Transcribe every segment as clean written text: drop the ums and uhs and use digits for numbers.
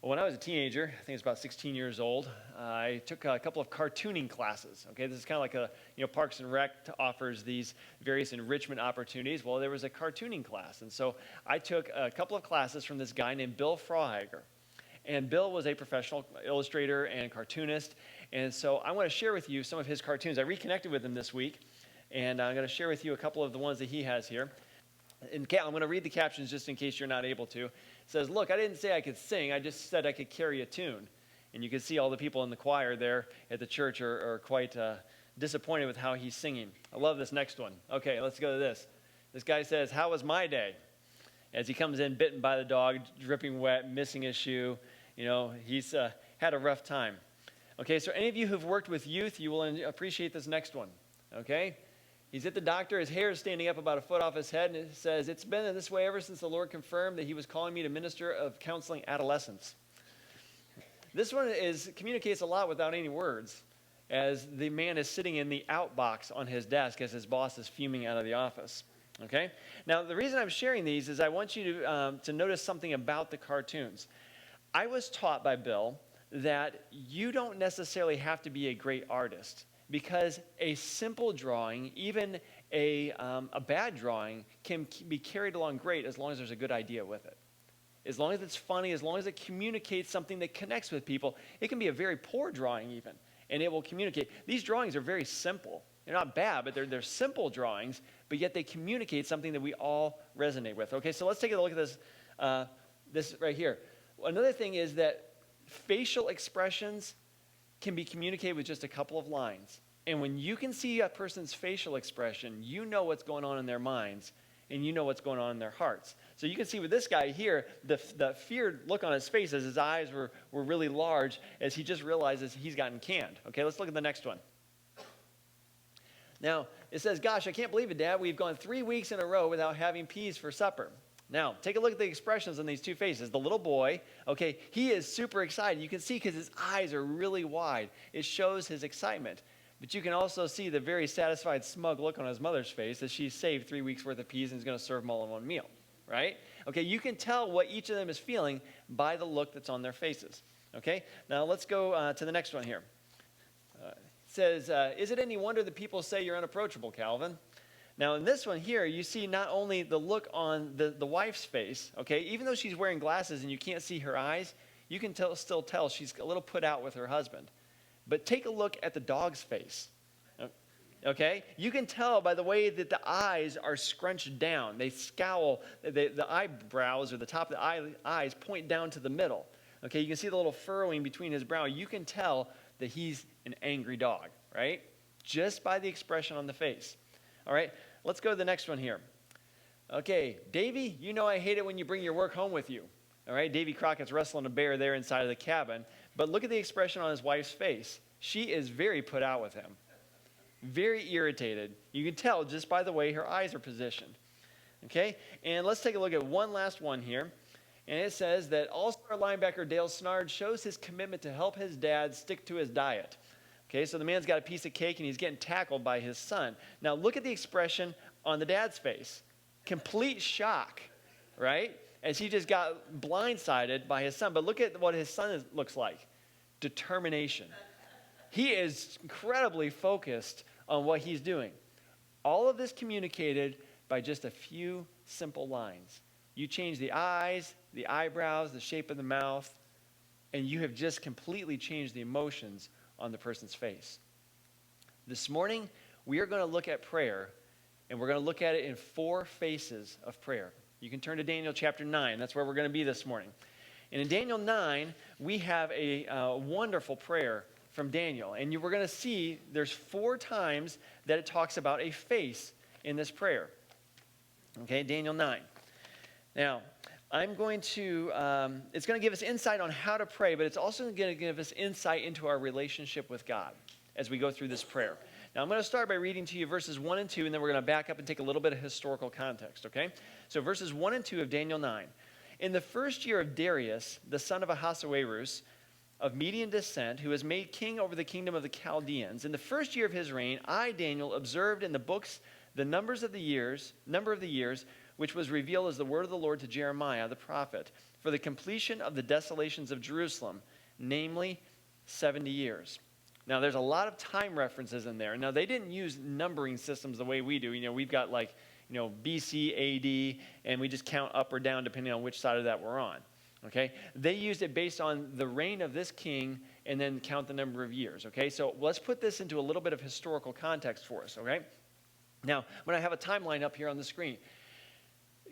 Well, when I was a teenager, I think it was about 16 years old, I took a couple of cartooning classes. Okay, this is kind of like Parks and Rec offers these various enrichment opportunities. Well, there was a cartooning class, and so I took a couple of classes from this guy named Bill Frawhager. And Bill was a professional illustrator and cartoonist, and so I want to share with you some of his cartoons. I reconnected with him this week, and I'm going to share with you a couple of the ones that he has here. I'm going to read the captions just in case you're not able to. It says, "Look, I didn't say I could sing. I just said I could carry a tune." And you can see all the people in the choir there at the church are quite disappointed with how he's singing. I love this next one. Okay, let's go to this. This guy says, "How was my day?" As he comes in bitten by the dog, dripping wet, missing his shoe. You know, he's had a rough time. Okay, so any of you who've worked with youth, you will appreciate this next one. Okay? He's at the doctor, his hair is standing up about a foot off his head, and it says, "It's been this way ever since the Lord confirmed that he was calling me to minister of counseling adolescents." This one communicates a lot without any words, as the man is sitting in the outbox on his desk as his boss is fuming out of the office. Okay? Now, the reason I'm sharing these is I want you to notice something about the cartoons. I was taught by Bill that you don't necessarily have to be a great artist, because a simple drawing, even a bad drawing, can be carried along great as long as there's a good idea with it. As long as it's funny, as long as it communicates something that connects with people. It can be a very poor drawing even, and it will communicate. These drawings are very simple. They're not bad, but they're simple drawings, but yet they communicate something that we all resonate with. Okay, so let's take a look at this right here. Another thing is that facial expressions can be communicated with just a couple of lines. And when you can see a person's facial expression, you know what's going on in their minds, and you know what's going on in their hearts. So you can see with this guy here, the feared look on his face as his eyes were really large, as he just realizes he's gotten canned. Okay, let's look at the next one. Now, it says, "Gosh, I can't believe it, Dad. We've gone 3 weeks in a row without having peas for supper." Now, take a look at the expressions on these two faces. The little boy, okay, he is super excited. You can see because his eyes are really wide. It shows his excitement. But you can also see the very satisfied, smug look on his mother's face as she saved 3 weeks' worth of peas and is going to serve them all in one meal, right? Okay, you can tell what each of them is feeling by the look that's on their faces, okay? Now, let's go to the next one here. It says, "Is it any wonder that people say you're unapproachable, Calvin?" Now, in this one here, you see not only the look on the wife's face, okay, even though she's wearing glasses and you can't see her eyes, you can still tell she's a little put out with her husband. But take a look at the dog's face, okay? You can tell by the way that the eyes are scrunched down. They scowl, the eyebrows or the top of the eyes point down to the middle, okay? You can see the little furrowing between his brow. You can tell that he's an angry dog, right? Just by the expression on the face. All right, let's go to the next one here. Okay, Davy, you know I hate it when you bring your work home with you. All right, Davy Crockett's wrestling a bear there inside of the cabin. But look at the expression on his wife's face. She is very put out with him. Very irritated. You can tell just by the way her eyes are positioned. Okay, and let's take a look at one last one here. And it says that all-star linebacker Dale Snard shows his commitment to help his dad stick to his diet. Okay, so the man's got a piece of cake and he's getting tackled by his son. Now look at the expression on the dad's face. Complete shock, right? As he just got blindsided by his son. But look at what his son looks like. Determination. He is incredibly focused on what he's doing. All of this communicated by just a few simple lines. You change the eyes, the eyebrows, the shape of the mouth, and you have just completely changed the emotions on the person's face. This morning, we are going to look at prayer, and we're going to look at it in 4 phases of prayer. You can turn to Daniel chapter 9. That's where we're going to be this morning. And in Daniel 9, we have a wonderful prayer from Daniel. And we're going to see there's 4 times that it talks about a face in this prayer. Okay, Daniel 9. Now, it's going to give us insight on how to pray, but it's also going to give us insight into our relationship with God as we go through this prayer. Now, I'm going to start by reading to you verses 1 and 2, and then we're going to back up and take a little bit of historical context, okay? So verses 1 and 2 of Daniel 9. "In the first year of Darius, the son of Ahasuerus, of Median descent, who was made king over the kingdom of the Chaldeans, in the first year of his reign, I, Daniel, observed in the books the number of the years, which was revealed as the word of the Lord to Jeremiah the prophet, for the completion of the desolations of Jerusalem, namely 70 years. Now, there's a lot of time references in there. Now, they didn't use numbering systems the way we do. We've got BC, AD, and we just count up or down depending on which side of that we're on. Okay? They used it based on the reign of this king and then count the number of years. Okay? So let's put this into a little bit of historical context for us. Okay? Now, when I have a timeline up here on the screen,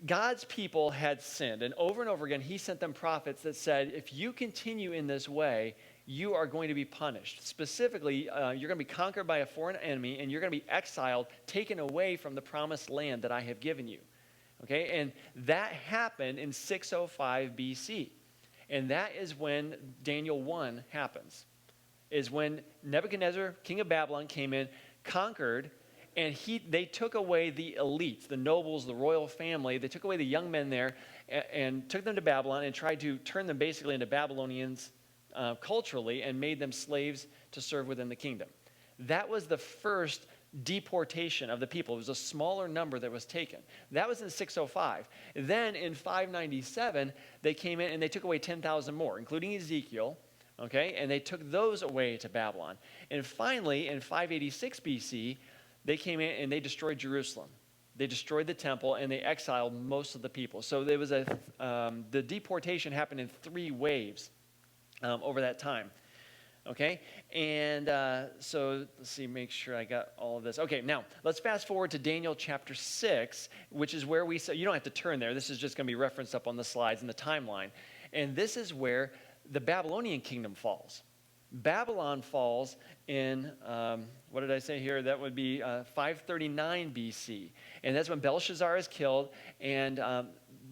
God's people had sinned, and over again, he sent them prophets that said, if you continue in this way, you are going to be punished. Specifically, you're going to be conquered by a foreign enemy, and you're going to be exiled, taken away from the promised land that I have given you. Okay, and that happened in 605 BC. And that is when Daniel 1 happens, is when Nebuchadnezzar, king of Babylon, came in, conquered, and they took away the elites, the nobles, the royal family. They took away the young men there and took them to Babylon and tried to turn them basically into Babylonians culturally and made them slaves to serve within the kingdom. That was the first deportation of the people. It was a smaller number that was taken. That was in 605. Then in 597, they came in and they took away 10,000 more, including Ezekiel, okay? And they took those away to Babylon. And finally, in 586 BC, they came in and they destroyed Jerusalem. They destroyed the temple and they exiled most of the people. So there was the deportation happened in 3 waves over that time. Okay, and so let's see, make sure I got all of this. Okay, now let's fast forward to Daniel chapter 6, which is where you don't have to turn there. This is just going to be referenced up on the slides in the timeline. And this is where the Babylonian kingdom falls. Babylon falls in, what did I say here? That would be 539 BC. And that's when Belshazzar is killed, and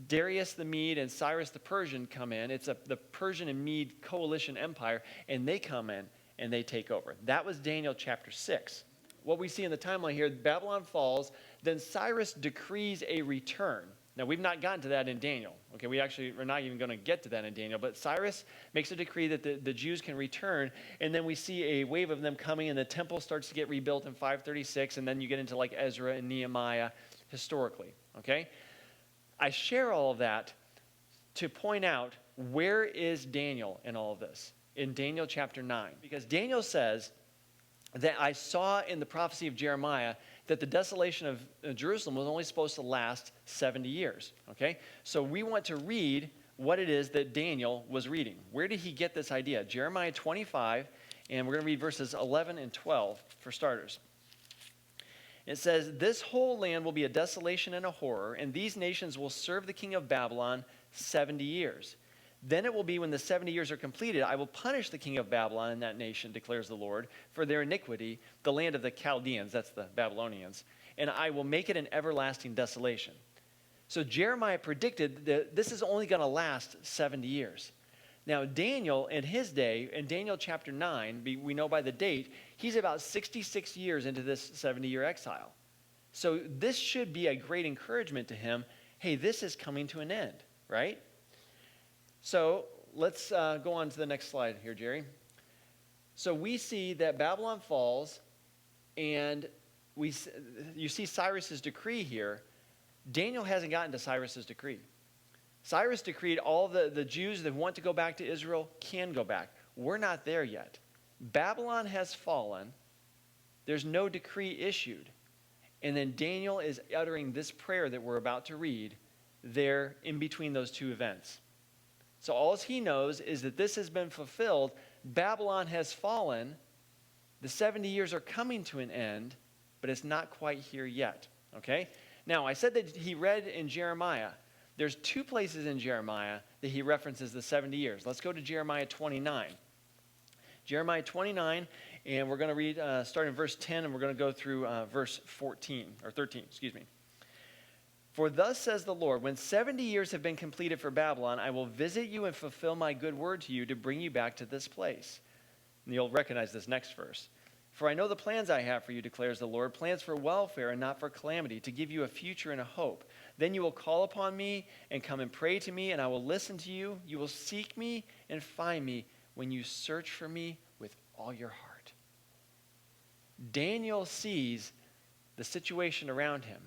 Darius the Mede and Cyrus the Persian come in. It's the Persian and Mede coalition empire, and they come in and they take over. That was Daniel chapter 6. What we see in the timeline here, Babylon falls, then Cyrus decrees a return. Now, we've not gotten to that in Daniel. Okay, we're not even going to get to that in Daniel, but Cyrus makes a decree that the Jews can return, and then we see a wave of them coming, and the temple starts to get rebuilt in 536, and then you get into like Ezra and Nehemiah historically, okay? I share all of that to point out, where is Daniel in all of this? In Daniel chapter 9. Because Daniel says that I saw in the prophecy of Jeremiah that the desolation of Jerusalem was only supposed to last 70 years. Okay? So we want to read what it is that Daniel was reading. Where did he get this idea? Jeremiah 25, and we're going to read verses 11 and 12 for starters. It says, this whole land will be a desolation and a horror, and these nations will serve the king of Babylon 70 years. Then it will be when the 70 years are completed, I will punish the king of Babylon and that nation, declares the Lord, for their iniquity, the land of the Chaldeans, that's the Babylonians, and I will make it an everlasting desolation. So Jeremiah predicted that this is only going to last 70 years. Now, Daniel, in his day, in Daniel chapter 9, we know by the date, he's about 66 years into this 70-year exile. So this should be a great encouragement to him. Hey, this is coming to an end, right? So let's go on to the next slide here, Jerry. So we see that Babylon falls, and you see Cyrus's decree here. Daniel hasn't gotten to Cyrus's decree. Cyrus decreed all the Jews that want to go back to Israel can go back. We're not there yet. Babylon has fallen. There's no decree issued. And then Daniel is uttering this prayer that we're about to read there in between those two events. So all he knows is that this has been fulfilled. Babylon has fallen. The 70 years are coming to an end, but it's not quite here yet. Okay? Now, I said that he read in Jeremiah. There's 2 places in Jeremiah that he references the 70 years. Let's go to Jeremiah 29. Jeremiah 29, and we're going to read, starting in verse 10, and we're going to go through verse 13. For thus says the Lord, when 70 years have been completed for Babylon, I will visit you and fulfill my good word to you to bring you back to this place. And you'll recognize this next verse. For I know the plans I have for you, declares the Lord, plans for welfare and not for calamity, to give you a future and a hope. Then you will call upon me and come and pray to me, and I will listen to you. You will seek me and find me when you search for me with all your heart. Daniel sees the situation around him,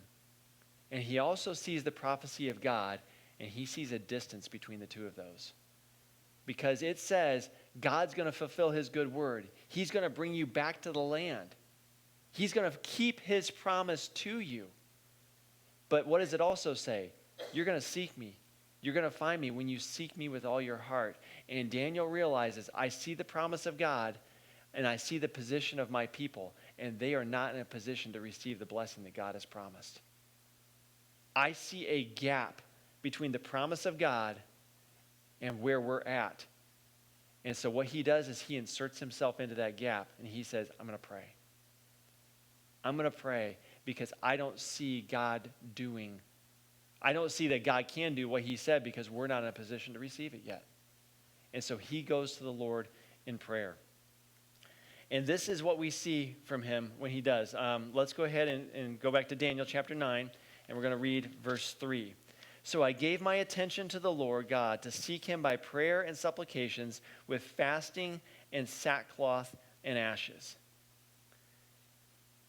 And he also sees the prophecy of God, and he sees a distance between the two of those. Because it says God's going to fulfill his good word. He's going to bring you back to the land. He's going to keep his promise to you. But what does it also say? You're going to seek me. You're going to find me when you seek me with all your heart. And Daniel realizes, I see the promise of God, and I see the position of my people, and they are not in a position to receive the blessing that God has promised. I see a gap between the promise of God and where we're at. And so what he does is he inserts himself into that gap, and he says, I'm going to pray. I'm going to pray because I don't see God doing. I don't see that God can do what he said because we're not in a position to receive it yet. And so he goes to the Lord in prayer. And this is what we see from him when he does. Let's go ahead and go back to Daniel chapter 9, and we're going to read verse 3. So I gave my attention to the Lord God to seek him by prayer and supplications with fasting and sackcloth and ashes.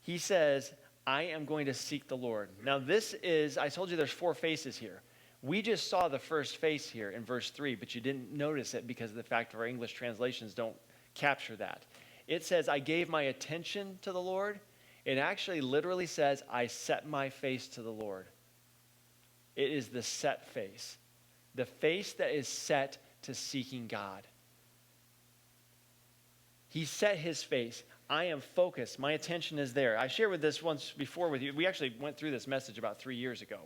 He says, I am going to seek the Lord. Now this is, I told you there's 4 faces here. We just saw the first face here in verse 3, but you didn't notice it because of the fact our English translations don't capture that. It says, I gave my attention to the Lord. It actually literally says, I set my face to the Lord. It is the set face. The face that is set to seeking God. He set his face. I am focused. My attention is there. I shared with this once before with you. We actually went through this message about 3 years ago.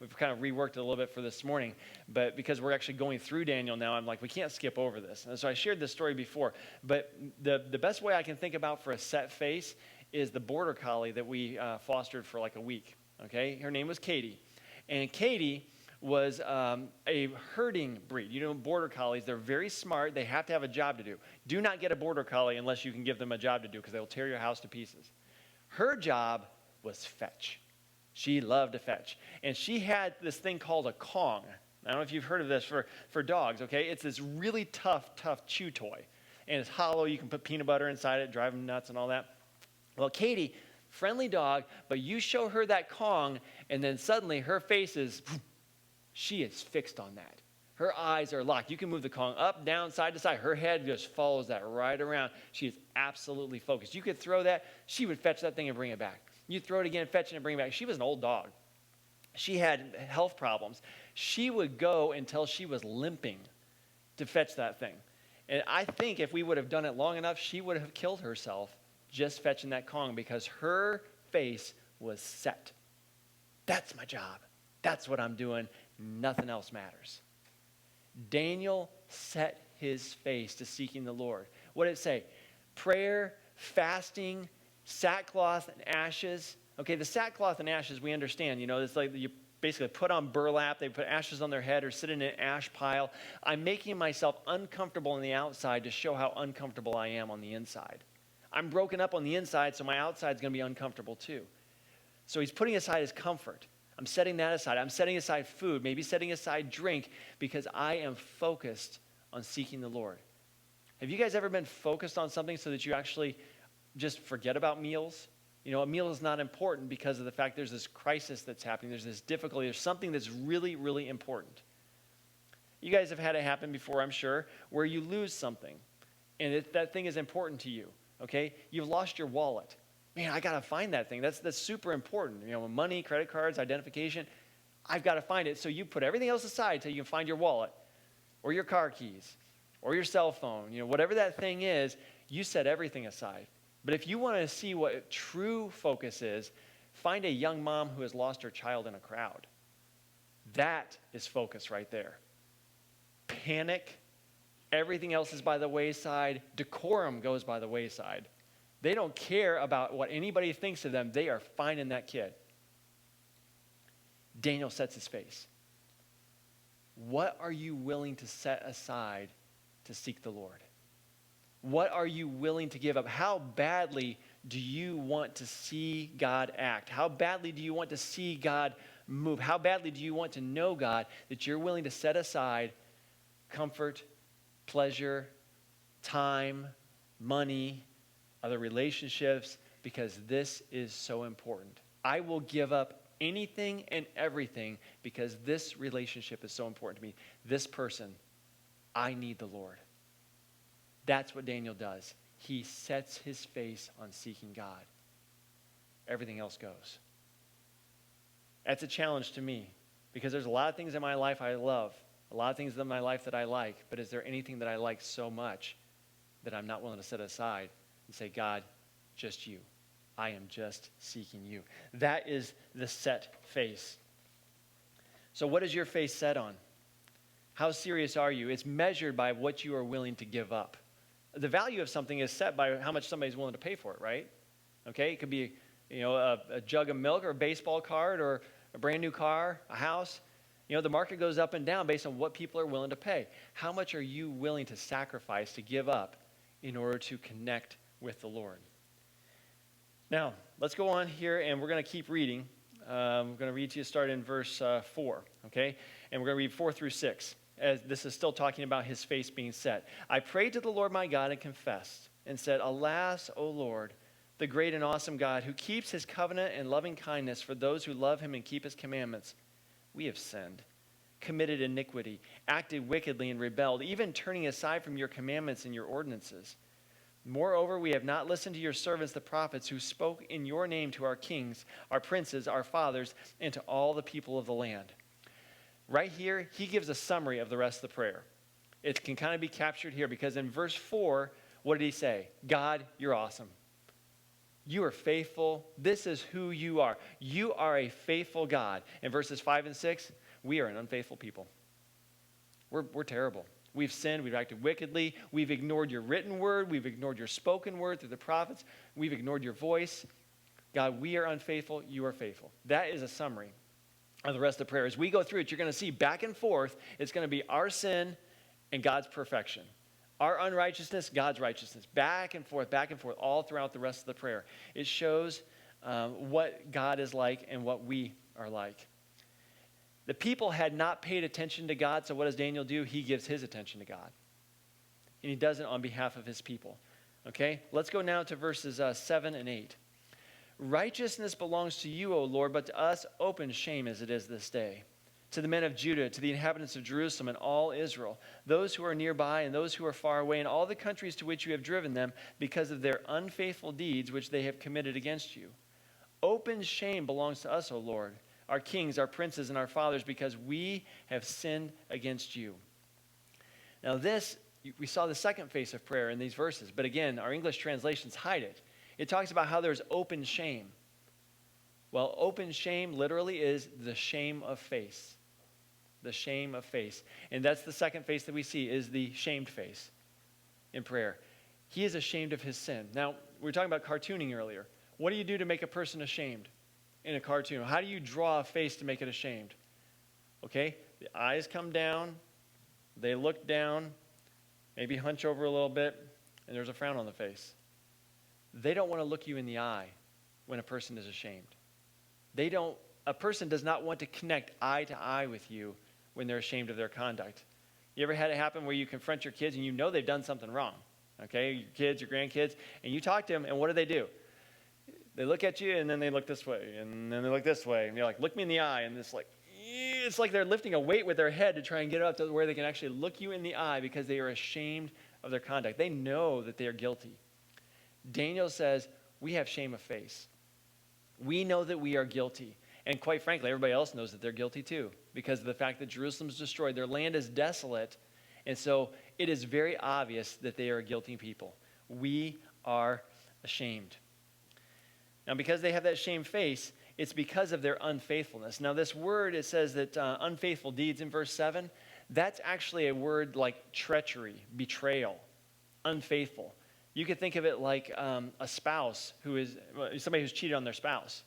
We've kind of reworked it a little bit for this morning, but because we're actually going through Daniel now, I'm like, we can't skip over this. And so I shared this story before, but the best way I can think about for a set face is the border collie that we fostered for like a week, okay? Her name was Katie, and Katie was a herding breed. You know, border collies, they're very smart. They have to have a job to do. Do not get a border collie unless you can give them a job to do because they'll tear your house to pieces. Her job was fetch. She loved to fetch. And she had this thing called a Kong. I don't know if you've heard of this for dogs, okay? It's this really tough chew toy. And it's hollow. You can put peanut butter inside it, drive them nuts and all that. Well, Katie, friendly dog, but you show her that Kong, and then suddenly her face is, she is fixed on that. Her eyes are locked. You can move the Kong up, down, side to side. Her head just follows that right around. She is absolutely focused. You could throw that. She would fetch that thing and bring it back. You throw it again, fetch it and bring it back. She was an old dog. She had health problems. She would go until she was limping to fetch that thing. And I think if we would have done it long enough, she would have killed herself just fetching that Kong because her face was set. That's my job. That's what I'm doing. Nothing else matters. Daniel set his face to seeking the Lord. What did it say? Prayer, fasting, sackcloth and ashes. Okay, the sackcloth and ashes we understand. You know, it's like you basically put on burlap. They put ashes on their head or sit in an ash pile. I'm making myself uncomfortable on the outside to show how uncomfortable I am on the inside. I'm broken up on the inside, so my outside is going to be uncomfortable too. So he's putting aside his comfort. I'm setting that aside. I'm setting aside food, maybe setting aside drink because I am focused on seeking the Lord. Have you guys ever been focused on something so that you actually just forget about meals? You know, a meal is not important because of the fact there's this crisis that's happening. There's this difficulty. There's something that's really, really important. You guys have had it happen before, I'm sure, where you lose something. And that thing is important to you, okay? You've lost your wallet. Man, I got to find that thing. That's super important. You know, money, credit cards, identification. I've got to find it. So you put everything else aside till you can find your wallet or your car keys or your cell phone. You know, whatever that thing is, you set everything aside. But if you want to see what true focus is, find a young mom who has lost her child in a crowd. That is focus right there. Panic. Everything else is by the wayside. Decorum goes by the wayside. They don't care about what anybody thinks of them. They are finding that kid. Daniel sets his face. What are you willing to set aside to seek the Lord? What are you willing to give up? How badly do you want to see God act? How badly do you want to see God move? How badly do you want to know God that you're willing to set aside comfort, pleasure, time, money, other relationships, because this is so important. I will give up anything and everything because this relationship is so important to me. This person, I need the Lord. That's what Daniel does. He sets his face on seeking God. Everything else goes. That's a challenge to me because there's a lot of things in my life I love, a lot of things in my life that I like, but is there anything that I like so much that I'm not willing to set aside and say, God, just you. I am just seeking you. That is the set face. So what is your face set on? How serious are you? It's measured by what you are willing to give up. The value of something is set by how much somebody's willing to pay for it, right? Okay, it could be a jug of milk or a baseball card or a brand new car, a house. The market goes up and down based on what people are willing to pay. How much are you willing to sacrifice, to give up in order to connect with the Lord? Now, let's go on here, and we're going to keep reading. I'm going to read to you, start in verse 4, okay? And we're going to read 4 through 6, as this is still talking about his face being set. I prayed to the Lord my God and confessed and said, Alas, O Lord, the great and awesome God, who keeps his covenant and loving kindness for those who love him and keep his commandments. We have sinned, committed iniquity, acted wickedly and rebelled, even turning aside from your commandments and your ordinances. Moreover, we have not listened to your servants, the prophets, who spoke in your name to our kings, our princes, our fathers, and to all the people of the land. Right here, he gives a summary of the rest of the prayer. It can kind of be captured here because in verse 4, what did he say? God, you're awesome. You are faithful. This is who you are. You are a faithful God. In verses 5 and 6, we are an unfaithful people. We're terrible. We've sinned. We've acted wickedly. We've ignored your written word. We've ignored your spoken word through the prophets. We've ignored your voice. God, we are unfaithful. You are faithful. That is a summary of the rest of the prayer. As we go through it, you're going to see back and forth, it's going to be our sin and God's perfection. Our unrighteousness, God's righteousness. Back and forth, all throughout the rest of the prayer. It shows what God is like and what we are like. The people had not paid attention to God, so what does Daniel do? He gives his attention to God. And he does it on behalf of his people. Okay? Let's go now to verses 7 and 8. Righteousness belongs to you, O Lord, but to us open shame as it is this day. To the men of Judah, to the inhabitants of Jerusalem and all Israel, those who are nearby and those who are far away, and all the countries to which you have driven them because of their unfaithful deeds which they have committed against you. Open shame belongs to us, O Lord, our kings, our princes, and our fathers, because we have sinned against you. Now this, we saw the second face of prayer in these verses, but again, our English translations hide it. It talks about how there's open shame. Well, open shame literally is the shame of face. The shame of face. And that's the second face that we see is the shamed face in prayer. He is ashamed of his sin. Now, we were talking about cartooning earlier. What do you do to make a person ashamed in a cartoon? How do you draw a face to make it ashamed? Okay, the eyes come down, they look down, maybe hunch over a little bit, and there's a frown on the face. They don't want to look you in the eye when a person is ashamed. A person does not want to connect eye to eye with you when they're ashamed of their conduct. You ever had it happen where you confront your kids and you know they've done something wrong? Okay, your kids, your grandkids, and you talk to them, and what do? They look at you, and then they look this way, and then they look this way, and you're like, look me in the eye, and it's like they're lifting a weight with their head to try and get up to where they can actually look you in the eye because they are ashamed of their conduct. They know that they are guilty. Daniel says, we have shame of face. We know that we are guilty. And quite frankly, everybody else knows that they're guilty too because of the fact that Jerusalem is destroyed. Their land is desolate. And so it is very obvious that they are a guilty people. We are ashamed. Now, because they have that shame face, it's because of their unfaithfulness. Now, this word, it says that unfaithful deeds in verse 7, that's actually a word like treachery, betrayal, unfaithful. You could think of it like a spouse somebody who's cheated on their spouse.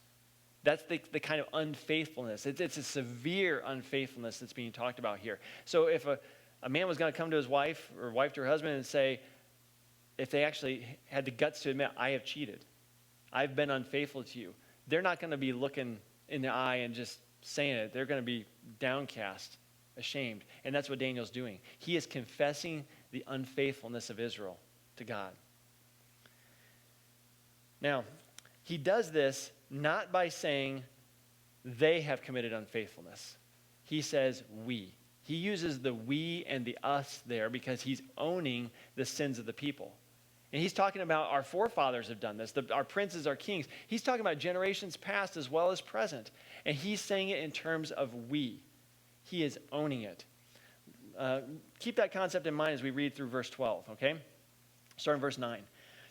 That's the kind of unfaithfulness. It's a severe unfaithfulness that's being talked about here. So if a man was going to come to his wife or wife to her husband and say, if they actually had the guts to admit, I have cheated, I've been unfaithful to you, they're not going to be looking in the eye and just saying it. They're going to be downcast, ashamed. And that's what Daniel's doing. He is confessing the unfaithfulness of Israel to God. Now, he does this not by saying they have committed unfaithfulness. He says we. He uses the we and the us there because he's owning the sins of the people. And he's talking about our forefathers have done this, our princes, our kings. He's talking about generations past as well as present. And he's saying it in terms of we. He is owning it. Keep that concept in mind as we read through verse 12, okay? Starting verse 9.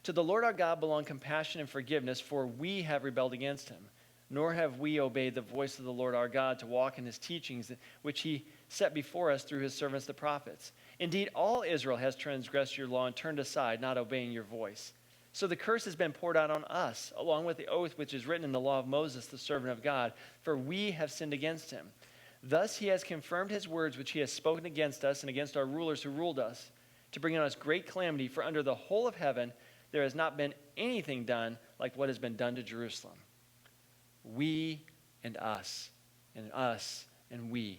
To the Lord our God belong compassion and forgiveness, for we have rebelled against him. Nor have we obeyed the voice of the Lord our God to walk in his teachings, which he set before us through his servants the prophets. Indeed, all Israel has transgressed your law and turned aside, not obeying your voice. So the curse has been poured out on us, along with the oath which is written in the law of Moses, the servant of God, for we have sinned against him. Thus he has confirmed his words which he has spoken against us and against our rulers who ruled us, to bring on us great calamity, for under the whole of heaven there has not been anything done like what has been done to Jerusalem. We and us and we,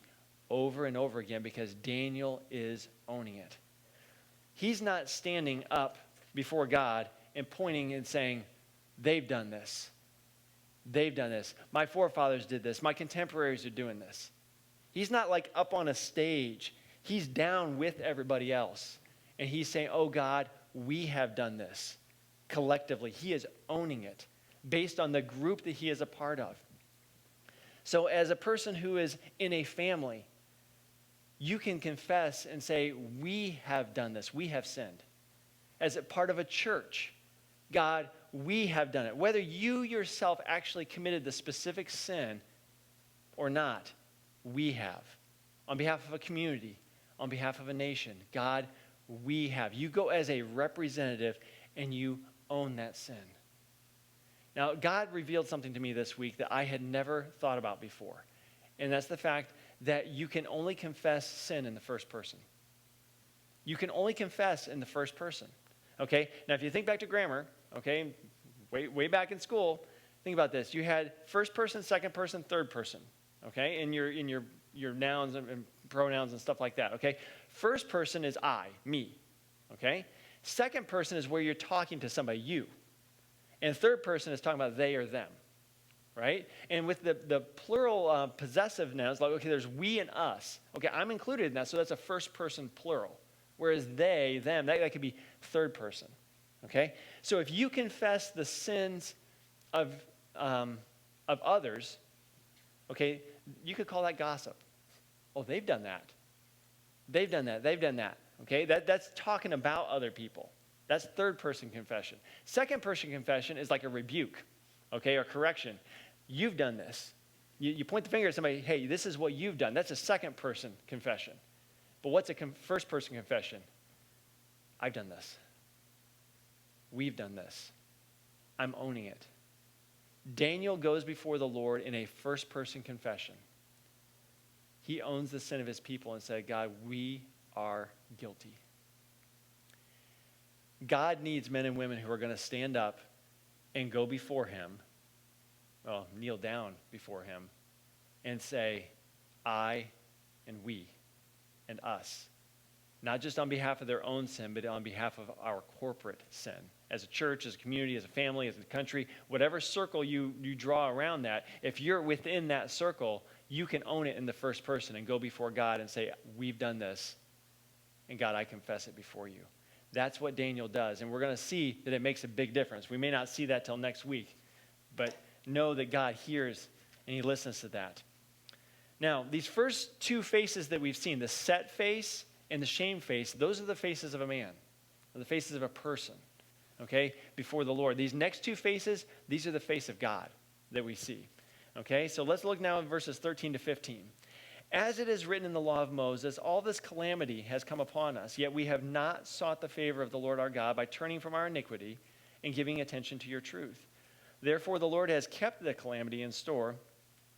over and over again, because Daniel is owning it. He's not standing up before God and pointing and saying, they've done this. They've done this. My forefathers did this. My contemporaries are doing this. He's not like up on a stage. He's down with everybody else. And he's saying, oh God, we have done this collectively. He is owning it based on the group that he is a part of. So as a person who is in a family, you can confess and say, we have done this. We have sinned. As a part of a church, God, we have done it. Whether you yourself actually committed the specific sin or not, we have. On behalf of a community, on behalf of a nation, God, we have. You go as a representative and you own that sin. Now, God revealed something to me this week that I had never thought about before. And that's the fact that you can only confess sin in the first person. You can only confess in the first person. Okay? Now, if you think back to grammar, okay, way back in school, think about this. You had first person, second person, third person, okay, in your nouns and pronouns and stuff like that, okay? First person is I, me, okay? Second person is where you're talking to somebody, you. And third person is talking about they or them, right? And with the plural possessive nouns, like, okay, there's we and us. Okay, I'm included in that, so that's a first person plural. Whereas they, them, that could be third person, okay? So if you confess the sins of others, okay, you could call that gossip. Oh, they've done that. They've done that. They've done that, okay? That's talking about other people. That's third person confession. Second person confession is like a rebuke, okay, or correction. You've done this. You point the finger at somebody, hey, this is what you've done. That's a second person confession. But what's a first person confession? I've done this. We've done this. I'm owning it. Daniel goes before the Lord in a first person confession. He owns the sin of his people and said, God, we are guilty. God needs men and women who are going to stand up and go before him, well, kneel down before him, and say, I and we and us. Not just on behalf of their own sin, but on behalf of our corporate sin. As a church, as a community, as a family, as a country, whatever circle you draw around that, if you're within that circle, you can own it in the first person and go before God and say, we've done this, and God, I confess it before you. That's what Daniel does, and we're going to see that it makes a big difference. We may not see that till next week, but know that God hears and he listens to that. Now, these first two faces that we've seen, the set face and the shame face, those are the faces of a man, or the faces of a person, okay, before the Lord. These next two faces, these are the face of God that we see, okay? So let's look now at verses 13 to 15. As it is written in the law of Moses, all this calamity has come upon us, yet we have not sought the favor of the Lord our God by turning from our iniquity and giving attention to your truth. Therefore, the Lord has kept the calamity in store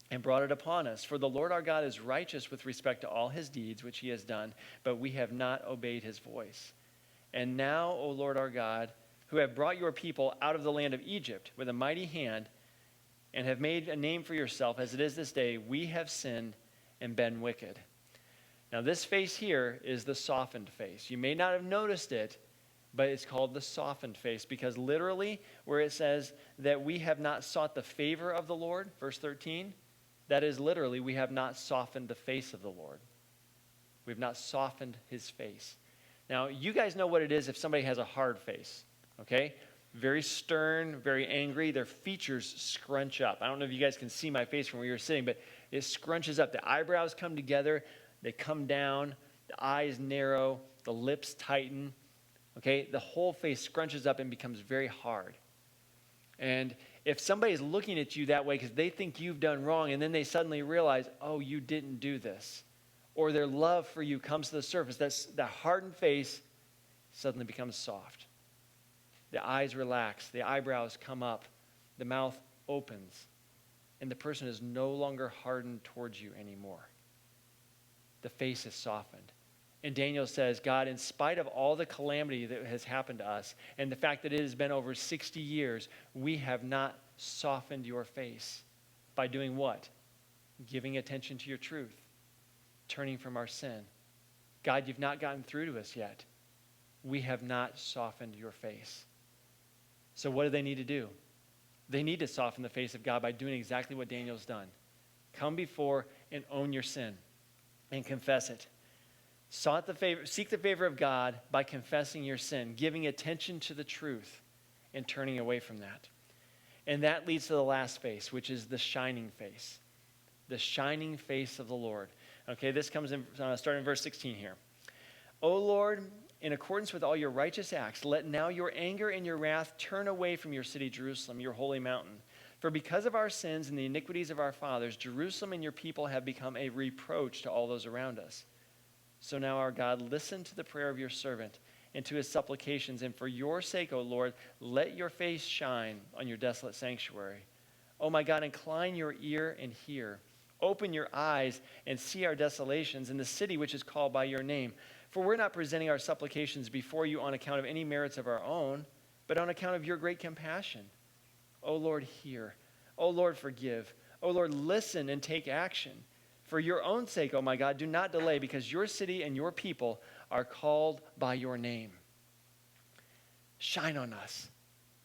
and brought it upon us. For the Lord our God is righteous with respect to all his deeds which he has done, but we have not obeyed his voice. And now, O Lord our God, who have brought your people out of the land of Egypt with a mighty hand and have made a name for yourself as it is this day, we have sinned and been wicked. Now this face here is the softened face. You may not have noticed it, but it's called the softened face because literally where it says that we have not sought the favor of the Lord, verse 13, That is literally, we have not softened the face of the Lord. We've not softened his face. Now, you guys know what it is if somebody has a hard face, okay? Very stern, very angry. Their features scrunch up. I don't know if you guys can see my face from where you're sitting, but it scrunches up. The eyebrows come together. They come down. The eyes narrow. The lips tighten. Okay? The whole face scrunches up and becomes very hard. And if somebody is looking at you that way because they think you've done wrong, and then they suddenly realize, oh, you didn't do this, or their love for you comes to the surface, that hardened face suddenly becomes soft. The eyes relax, the eyebrows come up, the mouth opens, and the person is no longer hardened towards you anymore. The face is softened. And Daniel says, God, in spite of all the calamity that has happened to us, and the fact that it has been over 60 years, we have not softened your face. By doing what? Giving attention to your truth, turning from our sin. God, you've not gotten through to us yet. We have not softened your face. So what do they need to do? They need to soften the face of God by doing exactly what Daniel's done. Come before and own your sin and confess it. Seek the favor of God by confessing your sin, giving attention to the truth, and turning away from that. And that leads to the last face, which is the shining face. The shining face of the Lord. Okay, this comes in, starting in verse 16 here. O Lord, in accordance with all your righteous acts, let now your anger and your wrath turn away from your city, Jerusalem, your holy mountain. For because of our sins and the iniquities of our fathers, Jerusalem and your people have become a reproach to all those around us. So now, our God, listen to the prayer of your servant and to his supplications. And for your sake, O Lord, let your face shine on your desolate sanctuary. O my God, incline your ear and hear. Open your eyes and see our desolations in the city which is called by your name. For we're not presenting our supplications before you on account of any merits of our own, but on account of your great compassion. O Lord, hear. O Lord, forgive. O Lord, listen and take action. For your own sake, O my God, do not delay, because your city and your people are called by your name. Shine on us.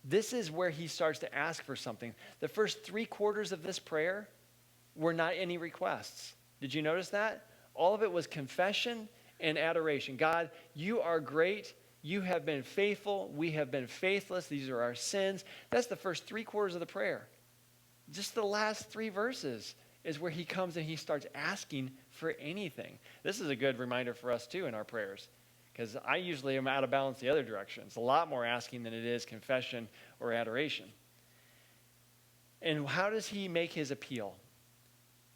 This is where he starts to ask for something. The first 3 quarters of this prayer were not any requests. Did you notice that? All of it was confession and adoration. God, you are great. You have been faithful. We have been faithless. These are our sins. That's the first 3 quarters of the prayer. Just the last 3 verses is where he comes and he starts asking for anything. This is a good reminder for us too in our prayers, because I usually am out of balance the other direction. It's a lot more asking than it is confession or adoration. And how does he make his appeal?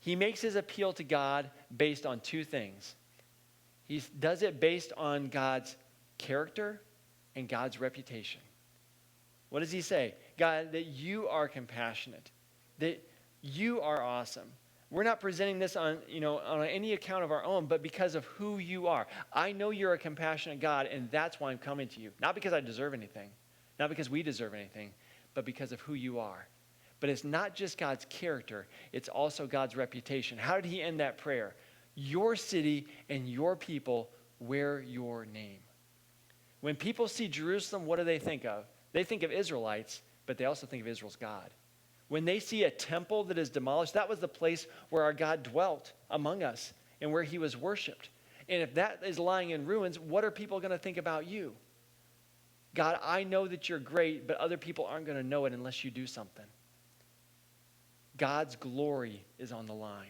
He makes his appeal to God based on 2 things. He does it based on God's character and God's reputation. What does he say? God, that you are compassionate, that you are awesome. We're not presenting this on any account of our own, but because of who you are. I know you're a compassionate God, and that's why I'm coming to you. Not because I deserve anything, not because we deserve anything, but because of who you are. But it's not just God's character, it's also God's reputation. How did he end that prayer? Your city and your people wear your name. When people see Jerusalem, what do they think of? They think of Israelites, but they also think of Israel's God. When they see a temple that is demolished, that was the place where our God dwelt among us and where he was worshiped. And if that is lying in ruins, what are people going to think about you? God, I know that you're great, but other people aren't going to know it unless you do something. God's glory is on the line.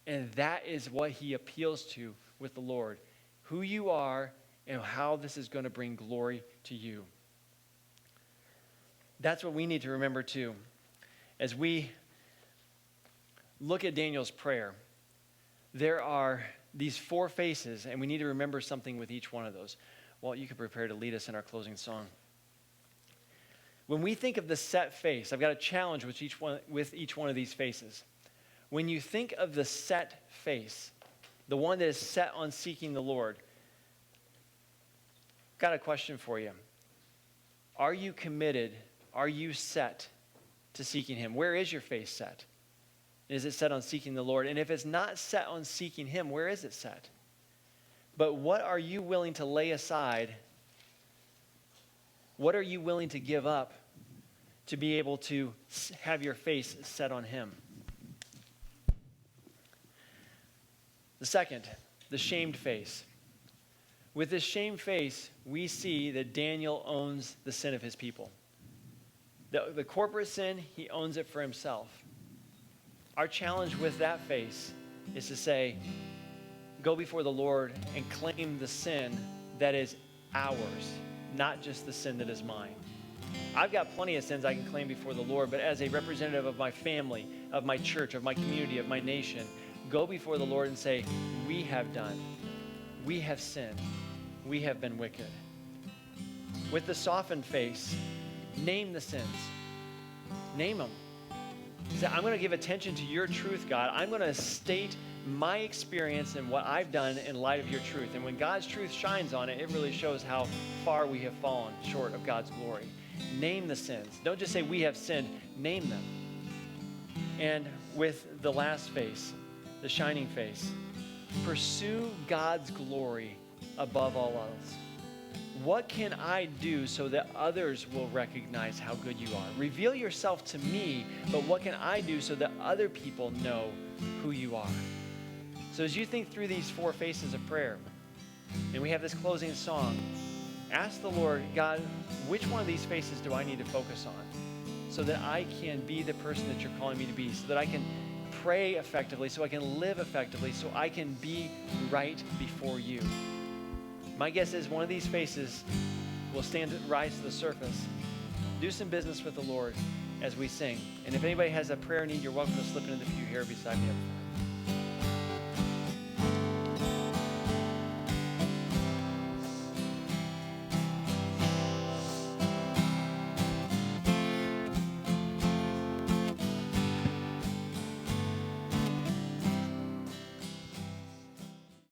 And that is what he appeals to with the Lord. Who you are and how this is going to bring glory to you. That's what we need to remember too. As we look at Daniel's prayer, there are these 4 faces, and we need to remember something with each one of those. Well, you can prepare to lead us in our closing song. When we think of the set face, I've got a challenge with each one of these faces. When you think of the set face, the one that is set on seeking the Lord, I've got a question for you. Are you committed? Are you set to seeking him? Where is your face set? Is it set on seeking the Lord? And if it's not set on seeking him, where is it set? But what are you willing to lay aside? What are you willing to give up to be able to have your face set on him? The second, the shamed face. With this shamed face, we see that Daniel owns the sin of his people. The corporate sin, he owns it for himself. Our challenge with that face is to say, go before the Lord and claim the sin that is ours, not just the sin that is mine. I've got plenty of sins I can claim before the Lord, but as a representative of my family, of my church, of my community, of my nation, go before the Lord and say, we have done, we have sinned, we have been wicked. With the softened face, name the sins. Name them. Say, I'm going to give attention to your truth, God. I'm going to state my experience and what I've done in light of your truth. And when God's truth shines on it, it really shows how far we have fallen short of God's glory. Name the sins. Don't just say we have sinned. Name them. And with the last face, the shining face, pursue God's glory above all else. What can I do so that others will recognize how good you are? Reveal yourself to me, but what can I do so that other people know who you are? So as you think through these 4 faces of prayer, and we have this closing song, ask the Lord, God, which one of these faces do I need to focus on so that I can be the person that you're calling me to be, so that I can pray effectively, so I can live effectively, so I can be right before you. My guess is one of these faces will rise to the surface. Do some business with the Lord as we sing. And if anybody has a prayer need, you're welcome to slip into the pew here beside me.